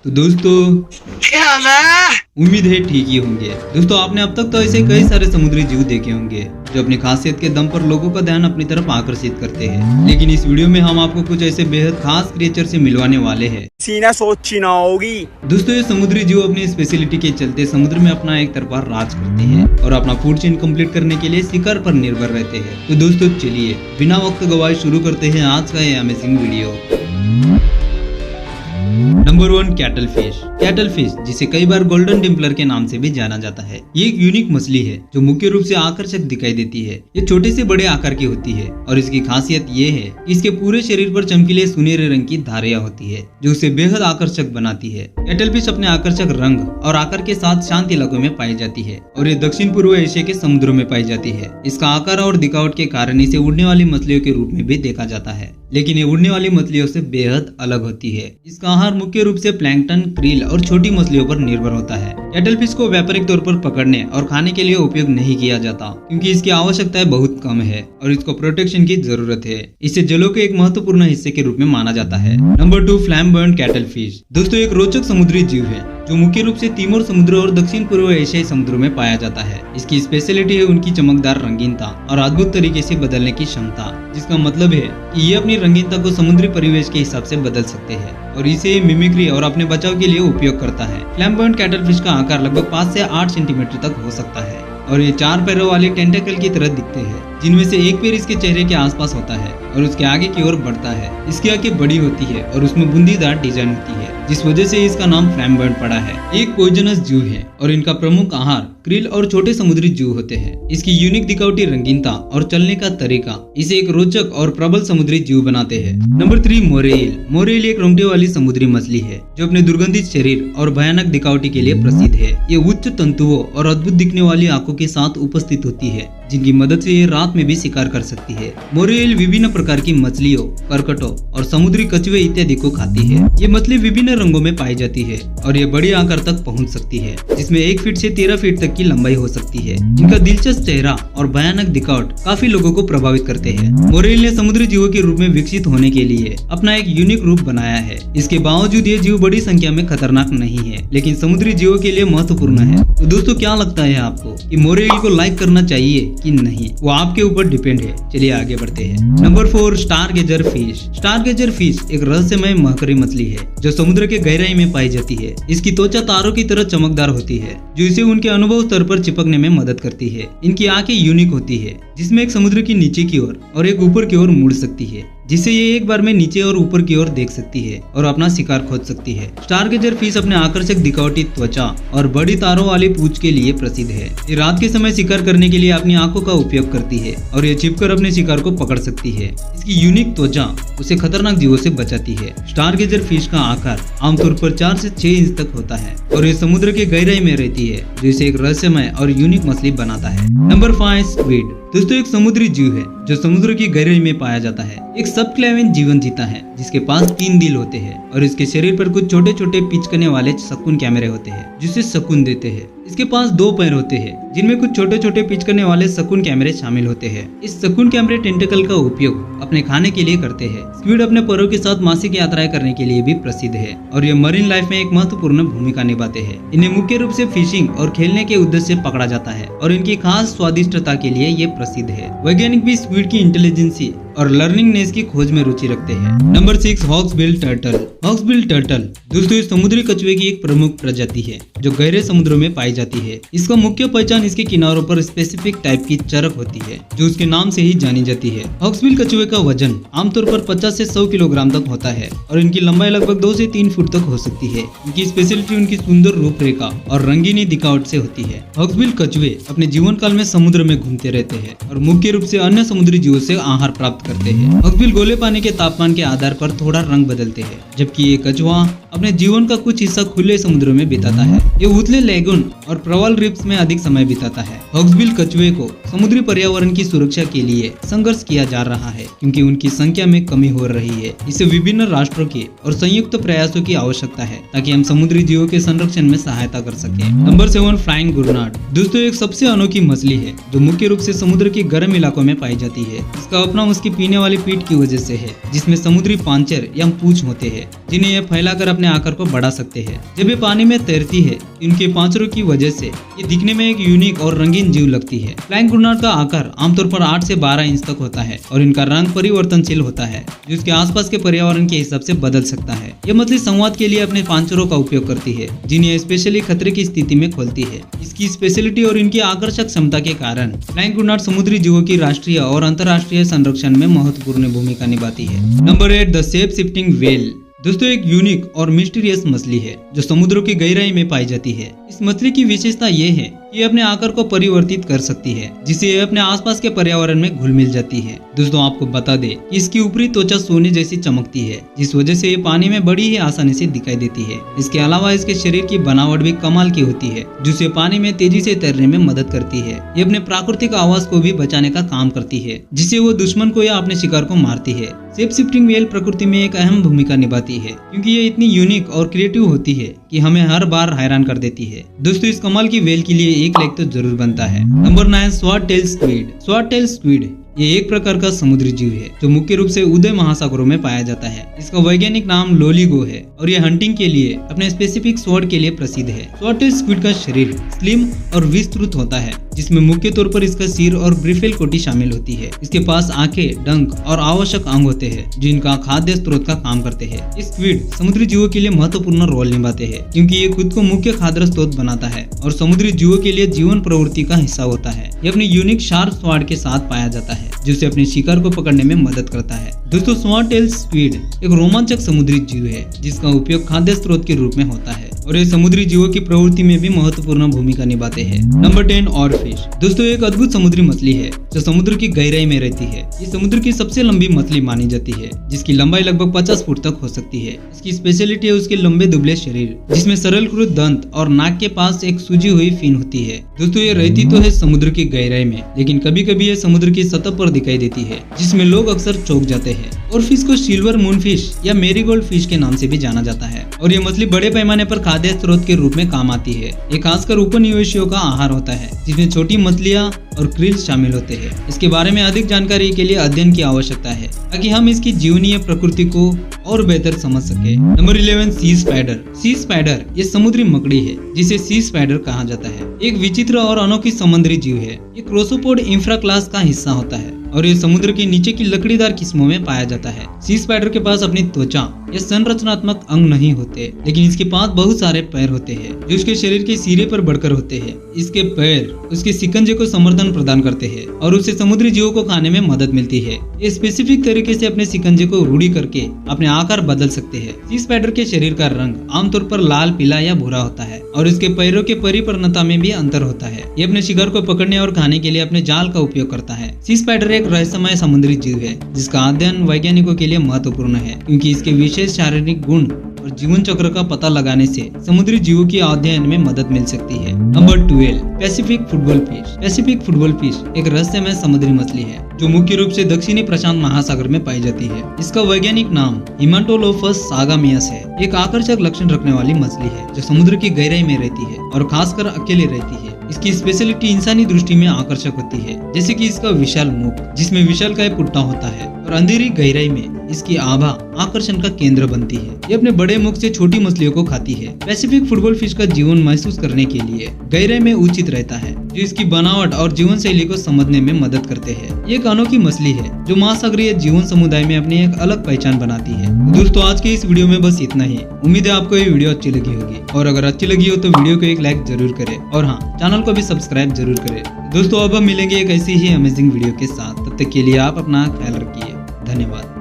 तो दोस्तों उम्मीद है ठीक ही होंगे। दोस्तों आपने अब तक तो ऐसे कई सारे समुद्री जीव देखे होंगे जो अपनी खासियत के दम पर लोगों का ध्यान अपनी तरफ आकर्षित करते हैं, लेकिन इस वीडियो में हम आपको कुछ ऐसे बेहद खास क्रिएचर से मिलवाने वाले हैं। सीना सोची ना होगी। दोस्तों ये समुद्री जीव अपनी स्पेशलिटी के चलते समुद्र में अपना एक तरफा राज करते हैं और अपना फूड चेन कंप्लीट करने के लिए शिकार पर निर्भर रहते हैं। तो दोस्तों चलिए बिना वक्त गवाए शुरू करते हैं आज का ये amazing video. Number 1 cattle fish. Cattle fish जिसे कई बार गोल्डन टेम्पलर के नाम से भी जाना जाता है, ये एक यूनिक मछली है जो मुख्य रूप से आकर्षक दिखाई देती है। ये छोटे से बड़े आकार की होती है और इसकी खासियत ये है कि इसके पूरे शरीर पर चमकीले सुनहरे रंग की धारियां होती है जो उसे बेहद आकर्षक बनाती है। कैटल फिश अपने आकर्षक रंग और आकार के साथ शांत इलाकों में पाई जाती है और ये दक्षिण पूर्व एशिया के समुद्रों में पाई जाती है। इसका आकार और दिखावट के कारण इसे उड़ने वाली मछलियों के रूप में भी देखा जाता है, लेकिन ये उड़ने वाली मछलियों से बेहद अलग होती है। इसका आहार मुख्य रूप से प्लैंकटन, क्रील और छोटी मछलियों पर निर्भर होता है। कैटल फिश को व्यापारिक तौर पर पकड़ने और खाने के लिए उपयोग नहीं किया जाता क्योंकि इसकी आवश्यकताएं बहुत कम है और इसको प्रोटेक्शन की जरूरत है। इसे जलों के एक महत्वपूर्ण हिस्से के रूप में माना जाता है। Number 2 flamboyant cuttlefish. दोस्तों एक रोचक समुद्री जीव है जो मुख्य रूप से तिमोर समुद्र और दक्षिण पूर्व एशियाई समुद्रों में पाया जाता है। इसकी स्पेशलिटी है उनकी चमकदार रंगीनता और अद्भुत तरीके से बदलने की क्षमता, जिसका मतलब है कि ये अपनी रंगीनता को समुद्री परिवेश के हिसाब से बदल सकते हैं और इसे मिमिक्री और अपने बचाव के लिए उपयोग करता है। फ्लैम्बर्न कैटल फिश का आकार लगभग 5 से 8 सेंटीमीटर तक हो सकता है और ये 4 पैरों वाले टेंटेकल की तरह दिखते हैं, जिनमें से एक पैर इसके चेहरे के आसपास होता है और उसके आगे की ओर बढ़ता है। इसकी आंखें बड़ी होती है और उसमें बूंदीदार डिजाइन होती है, जिस वजह से इसका नाम फ्लैम्बर्न पड़ा है। एक पॉइजनस जीव है और इनका प्रमुख आहार क्रिल और छोटे समुद्री जीव होते हैं। इसकी यूनिक दिखावटी रंगीनता और चलने का तरीका इसे एक रोचक और प्रबल समुद्री जीव बनाते हैं। Number 3 Morel. मोरेल एक रोंगटे वाली समुद्री मछली है जो अपने दुर्गंधित शरीर और भयानक दिखावटी के लिए प्रसिद्ध है। ये उच्च तंतुओं और अद्भुत दिखने वाली आंखों के साथ उपस्थित होती है, जिनकी मदद से ये रात में भी शिकार कर सकती है। मोरेल विभिन्न प्रकार की मछलियों, करकटों और समुद्री कछुए इत्यादि को खाती है। ये मछली विभिन्न रंगों में पाई जाती है और ये बड़ी आकार तक पहुंच सकती है, जिसमें 1 फीट से 13 फीट तक की लंबाई हो सकती है। इनका दिलचस्प चेहरा और भयानक दिखावट काफी लोगों को प्रभावित करते हैं। मोरेल ने समुद्री जीवों के रूप में विकसित होने के लिए अपना एक यूनिक रूप बनाया है। इसके बावजूद ये जीव बड़ी संख्या में खतरनाक नहीं है, लेकिन समुद्री जीवों के लिए महत्वपूर्ण है। तो दोस्तों क्या लगता है आपको कि मोरेल को लाइक करना चाहिए कि नहीं? वो आपके ऊपर डिपेंड है। चलिए आगे बढ़ते हैं। Number 4 Stargazer fish. Stargazer fish एक रहस्यमय महकरी मछली है जो समुद्र के गहराई में पाई जाती है। इसकी त्वचा तारों की तरह चमकदार होती है जो इसे उनके अनुभव स्तर पर चिपकने में मदद करती है। इनकी आंखें यूनिक होती है जिसमें एक समुद्र की नीचे की ओर और एक ऊपर की ओर मुड़ सकती है, जिससे ये एक बार में नीचे और ऊपर की ओर देख सकती है और अपना शिकार खोज सकती है। स्टारगेजर फिश अपने आकर्षक दिखावटी त्वचा और बड़ी तारों वाली पूंछ के लिए प्रसिद्ध है। ये रात के समय शिकार करने के लिए अपनी आंखों का उपयोग करती है और ये छिपकर अपने शिकार को पकड़ सकती है। इसकी यूनिक त्वचा उसे खतरनाक जीवों से बचाती है। स्टारगेजर फिश का आकार आमतौर पर 4 से 6 इंच तक होता है और ये समुद्र के गहराई में रहती है, जो इसे एक रहस्यमय और यूनिक मछली बनाता है। Number 5 squid. दोस्तों एक समुद्री जीव है जो समुद्र की गहराई में पाया जाता है। एक सबक्लेविन जीवन जीता है जिसके पास 3 दिल होते हैं और इसके शरीर पर कुछ छोटे छोटे पिचकने वाले शकुन कैमरे होते हैं जिसे शकुन देते हैं। इसके पास 2 पैर होते हैं जिनमें कुछ छोटे छोटे पिचकने वाले शकुन कैमरे शामिल होते हैं। इस शकुन कैमरे टेंटेकल का उपयोग अपने खाने के लिए करते हैं। स्क्विड अपने पैरों के साथ मासिक यात्राएं करने के लिए भी प्रसिद्ध है और ये मरीन लाइफ में एक महत्वपूर्ण भूमिका निभाते हैं। इन्हें मुख्य रूप से फिशिंग और खेलने के उद्देश्य से पकड़ा जाता है और इनकी खास स्वादिष्टता के लिए ये प्रसिद्ध है। वैज्ञानिक भी स्क्विड की इंटेलिजेंसी और लर्निंगनेस की खोज में रुचि रखते हैं। Number 6 hawksbill turtle. Hawksbill turtle दोस्तों इस समुद्री कछुए की एक प्रमुख प्रजाति है जो गहरे समुद्रों में पाई जाती है। इसका मुख्य पहचान इसके किनारों पर स्पेसिफिक टाइप की चरक होती है जो उसके नाम से ही जानी जाती है। हॉक्सबिल कछुए का वजन आमतौर पर 50 से 100 किलोग्राम तक होता है और इनकी लंबाई लगभग 2 से 3 फुट तक हो सकती है। इनकी स्पेशलिटी उनकी सुंदर रूपरेखा और रंगीनी दिखावट से होती है। हॉक्सबिल कछुए अपने जीवन काल में समुद्र में घूमते रहते हैं और मुख्य रूप से अन्य समुद्री जीवों से आहार प्राप्त करते हैं। हॉक्सबिल गोले पानी के तापमान के आधार पर थोड़ा रंग बदलते हैं, जबकि ये कछुआ अपने जीवन का कुछ हिस्सा खुले समुद्रों में बिताता है। ये उथले लेगून और प्रवाल रिप्स में अधिक समय बिताता है। हॉक्सबिल कछुए को समुद्री पर्यावरण की सुरक्षा के लिए संघर्ष किया जा रहा है क्योंकि उनकी संख्या में कमी हो रही है। इसे विभिन्न राष्ट्रों के और संयुक्त प्रयासों की आवश्यकता है ताकि हम समुद्री जीवों के संरक्षण में सहायता कर सके। Number 7 flying gurnard. दोस्तों एक सबसे अनोखी मछली है जो मुख्य रूप से समुद्र के गर्म इलाकों में पाई जाती है। इसका अपना उसकी पीने वाली पीठ की वजह से है जिसमें समुद्री पांचर या पूंछ होते हैं जिन्हें ये फैलाकर अपने आकार को बढ़ा सकते हैं। जब ये पानी में तैरती है, इनके पांचरों की वजह से ये दिखने में एक यूनिक और रंगीन जीव लगती है। फ्लाइंग गुनाड का आकार आमतौर पर 8 से 12 इंच तक होता है और इनका रंग परिवर्तनशील होता है, जो इसके आसपास के पर्यावरण के हिसाब से बदल सकता है। ये मछली संवाद के लिए अपने पांचरों का उपयोग करती है, जिन्हें स्पेशली खतरे की स्थिति में खोलती है। इसकी स्पेशलिटी और इनकी आकर्षक क्षमता के कारण फ्लाइंग गुनाड समुद्री जीवों की राष्ट्रीय और अंतर्राष्ट्रीय संरक्षण में महत्वपूर्ण भूमिका निभाती है। Number 8, the shape shifting whale. दोस्तों, एक यूनिक और मिस्टीरियस मछली है जो समुद्रों की गहराई में पाई जाती है। इस मछली की विशेषता ये है कि ये अपने आकार को परिवर्तित कर सकती है, जिससे ये अपने आसपास के पर्यावरण में घुल मिल जाती है। दोस्तों, आपको बता दें कि इसकी ऊपरी त्वचा सोने जैसी चमकती है, जिस वजह से ये पानी में बड़ी ही आसानी से दिखाई देती है। इसके अलावा इसके शरीर की बनावट भी कमाल की होती है, जिससे पानी में तेजी से तैरने में मदद करती है। ये अपने प्राकृतिक आवाज को भी बचाने का काम करती है, जिससे वो दुश्मन को या अपने शिकार को मारती है। शेप शिफ्टिंग व्हेल प्रकृति में एक अहम भूमिका निभाती है, क्योंकि ये इतनी यूनिक और क्रिएटिव होती है कि हमें हर बार हैरान कर देती है। दोस्तों, इस कमाल की व्हेल के लिए एक लाइक तो जरूर बनता है। Number 9, sword tell squid. Sword tell squid ये एक प्रकार का समुद्री जीव है जो मुख्य रूप से उदय महासागरों में पाया जाता है। इसका वैज्ञानिक नाम लोलिगो है और ये हंटिंग के लिए अपने स्पेसिफिक स्वॉर्ड के लिए प्रसिद्ध है। स्वॉर्ड टेल स्क्विड का शरीर स्लिम और विस्तृत होता है, जिसमें मुख्य तौर पर इसका सिर और ब्रिफेल कोटी शामिल होती है। इसके पास आंखें, डंक और आवश्यक अंग होते हैं, जो इनका खाद्य स्रोत का काम करते हैं। ये स्क्विड समुद्री जीवों के लिए महत्वपूर्ण रोल निभाते हैं, क्योंकि ये खुद को मुख्य खाद्य स्रोत बनाता है और समुद्री जीवों के लिए जीवन प्रवृत्ति का हिस्सा होता है। ये अपनी यूनिक शार्प स्वॉर्ड के साथ पाया जाता है, जिससे अपने शिकार को पकड़ने में मदद करता है। दोस्तों, स्वॉर्ड टेल स्क्विड एक रोमांचक समुद्री जीव है, जिसका उपयोग खाद्य स्रोत के रूप में होता है और ये समुद्री जीवों की प्रवृत्ति में भी महत्वपूर्ण भूमिका निभाते हैं। Number 10, or fish. दोस्तों, एक अद्भुत समुद्री मछली है जो समुद्र की गहराई में रहती है। ये समुद्र की सबसे लंबी मछली मानी जाती है, जिसकी लंबाई लगभग 50 फुट तक हो सकती है। इसकी स्पेशलिटी है उसके लंबे दुबले शरीर, जिसमें सरलकृत दंत और नाक के पास एक सूजी हुई फिन होती है। दोस्तों, ये रहती तो है समुद्र की गहराई में, लेकिन कभी कभी ये समुद्र की सतह पर दिखाई देती है, जिसमें लोग अक्सर चौंक जाते हैं। और फिश को सिल्वर मून फिश या मेरीगोल्ड फिश के नाम से भी जाना जाता है और ये मछली बड़े पैमाने पर खाद्य स्रोत के रूप में काम आती है। ये खासकर उपनिवेशियों का आहार होता है, जिसमें छोटी मछलियां और क्रिल्स शामिल होते हैं। इसके बारे में अधिक जानकारी के लिए अध्ययन की आवश्यकता है, ताकि हम इसकी जीवनीय प्रकृति को और बेहतर समझ सके। नंबर 11, सी स्पाइडर। सी स्पाइडर ये समुद्री मकड़ी है, जिसे सी स्पाइडर कहा जाता है। एक विचित्र और अनोखी समुद्री जीव है। ये क्रोसोपोड इंफ्रा क्लास का हिस्सा होता है और ये समुद्र के नीचे की लकड़ीदार किस्मों में पाया जाता है। सी स्पाइडर के पास अपनी त्वचा या संरचनात्मक अंग नहीं होते, लेकिन इसके पास बहुत सारे पैर होते हैं जो उसके शरीर के सिरे पर बढ़कर होते हैं। इसके पैर उसके शिकंजे को समर्थन प्रदान करते हैं और उसे समुद्री जीवों को खाने में मदद मिलती है। ये स्पेसिफिक तरीके से अपने शिकंजे को रूढ़ी करके अपने आकार बदल सकते हैं। सी स्पाइडर के शरीर का रंग आमतौर पर लाल, पीला या भूरा होता है और इसके पैरों के परिपूर्णता में भी अंतर होता है। ये अपने शिकार को पकड़ने और खाने के लिए अपने जाल का उपयोग करता है। सी स्पाइडर एक रहस्यमय समुद्री जीव है, जिसका अध्ययन वैज्ञानिकों के लिए महत्वपूर्ण है, क्योंकि इसके विशेष शारीरिक गुण और जीवन चक्र का पता लगाने से समुद्री जीवों की अध्ययन में मदद मिल सकती है। Number 12, Pacific football fish. Pacific football fish एक रहस्यमय समुद्री मछली है जो मुख्य रूप से दक्षिणी प्रशांत महासागर में पाई जाती है। इसका वैज्ञानिक नाम हिमाटोलोफस सागामियस है। एक आकर्षक लक्षण रखने वाली मछली है जो समुद्र की गहराई में रहती है और खासकर अकेले रहती है। इसकी स्पेशलिटी इंसानी दृष्टि में आकर्षक होती है, जैसे कि इसका विशाल मुख, जिसमें विशालकाय पुट्टा होता है, और अंधेरी गहराई में इसकी आभा आकर्षण का केंद्र बनती है। ये अपने बड़े मुख से छोटी मछलियों को खाती है। पैसिफिक फुटबॉल फिश का जीवन महसूस करने के लिए गहराई में उचित रहता है, जो इसकी बनावट और जीवन शैली को समझने में मदद करते हैं। ये एक अनोखी मछली है जो महासागरीय जीवन समुदाय में अपनी एक अलग पहचान बनाती है। दोस्तों, आज के इस वीडियो में बस इतना ही। उम्मीद है आपको ये वीडियो अच्छी लगी होगी, और अगर अच्छी लगी हो तो वीडियो को एक लाइक जरूर करें और हाँ, चैनल को भी सब्सक्राइब जरूर करें। दोस्तों, अब हम मिलेंगे एक ऐसी ही अमेजिंग वीडियो के साथ। तब तक के लिए आप अपना ख्याल रखिए। धन्यवाद।